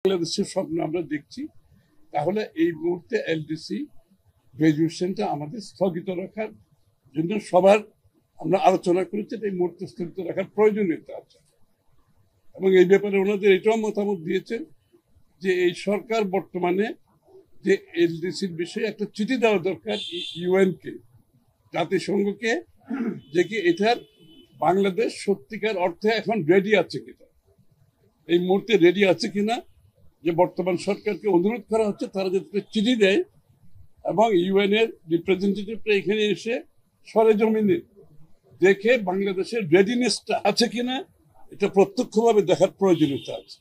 বাংলাদেশের স্বপ্ন আমরা দেখছি, তাহলে এই মুহূর্তে এলডিসি গ্রাজুয়েশনটা আমাদের স্থগিত রাখার জন্য সবার আমরা আলোচনা করেছি। এই মুহূর্তে স্থগিত রাখার প্রয়োজনীয়তা আছে এবং এই ব্যাপারে ওনাদের এটাও মতামত দিয়েছেন যে এই সরকার বর্তমানে যে এলডিসির বিষয়ে একটা চিঠি দেওয়া দরকার ইউএনকে, জাতিসংঘকে, যে কি এটার বাংলাদেশ সত্যিকার অর্থে এখন রেডি আছে কিনা, এই মুহূর্তে রেডি আছে কিনা, যে বর্তমান সরকারকে অনুরোধ করা হচ্ছে তারা যাতে চিঠি দেয় এবং ইউএন এর রিপ্রেজেন্টেটিভরা এখানে এসে সরেজমিনে দেখে বাংলাদেশের রেডিনেসটা আছে কিনা এটা প্রত্যক্ষভাবে দেখার প্রয়োজনীয়তা আছে।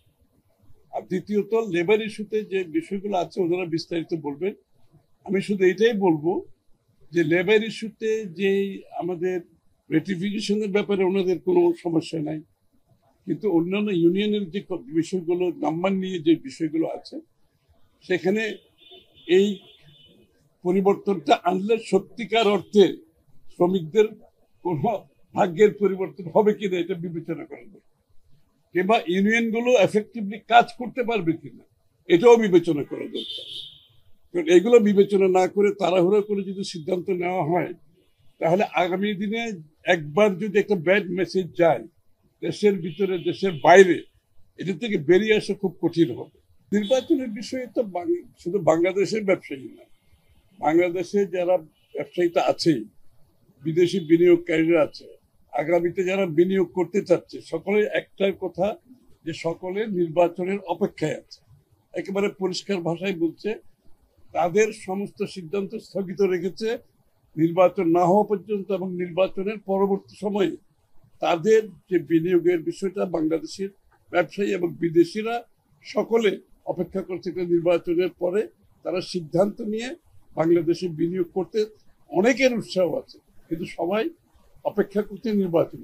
আর দ্বিতীয়ত লেবার ইস্যুতে যে বিষয়গুলো আছে ওনারা বিস্তারিত বলবেন। আমি শুধু এটাই বলবো যে লেবার ইস্যুতে যে আমাদের রেটিফিকেশনের ব্যাপারে ওনাদের কোনো সমস্যা নাই, কিন্তু অন্যান্য ইউনিয়নের যে বিষয়গুলো নাম্বার নিয়ে যে বিষয়গুলো আছে সেখানে এই পরিবর্তনটা আনলে সত্যিকার অর্থে শ্রমিকদের কোনো ভাগ্যের পরিবর্তন হবে কিনা এটা বিবেচনা করা দরকার, কিংবা ইউনিয়নগুলো এফেক্টিভলি কাজ করতে পারবে কিনা এটাও বিবেচনা করা দরকার। কারণ এগুলো বিবেচনা না করে তাড়াহুড়ো করে যদি সিদ্ধান্ত নেওয়া হয় তাহলে আগামী দিনে একবার যদি একটা ব্যাড মেসেজ যায় দেশের ভিতরে দেশের বাইরে, এটা থেকে বেরিয়ে আসা খুব কঠিন হবে। নির্বাচনের বিষয়ে তো শুধু বাংলাদেশের ব্যবসায়ী না, বাংলাদেশে যারা ব্যবসায়ীটা আছেই, বিদেশি বিনিয়োগকারীরা আছে, আগামীতে যারা বিনিয়োগ করতে চাচ্ছে, সকলের একটাই কথা যে সকলে নির্বাচনের অপেক্ষায় আছে। একেবারে পরিষ্কার ভাষায় বলছে তাদের সমস্ত সিদ্ধান্ত স্থগিত রেখেছে নির্বাচন না হওয়া পর্যন্ত এবং নির্বাচনের পরবর্তী সময়ে তাদের যে বিনিয়োগের বিষয়টা বাংলাদেশের ব্যবসায়ী এবং বিদেশিরা সকলে অপেক্ষা করছে। নির্বাচনের পরে তারা সিদ্ধান্ত নিয়ে বাংলাদেশে বিনিয়োগ করতে অনেকের উৎসাহ আছে, কিন্তু সবাই অপেক্ষা করতে নির্বাচন।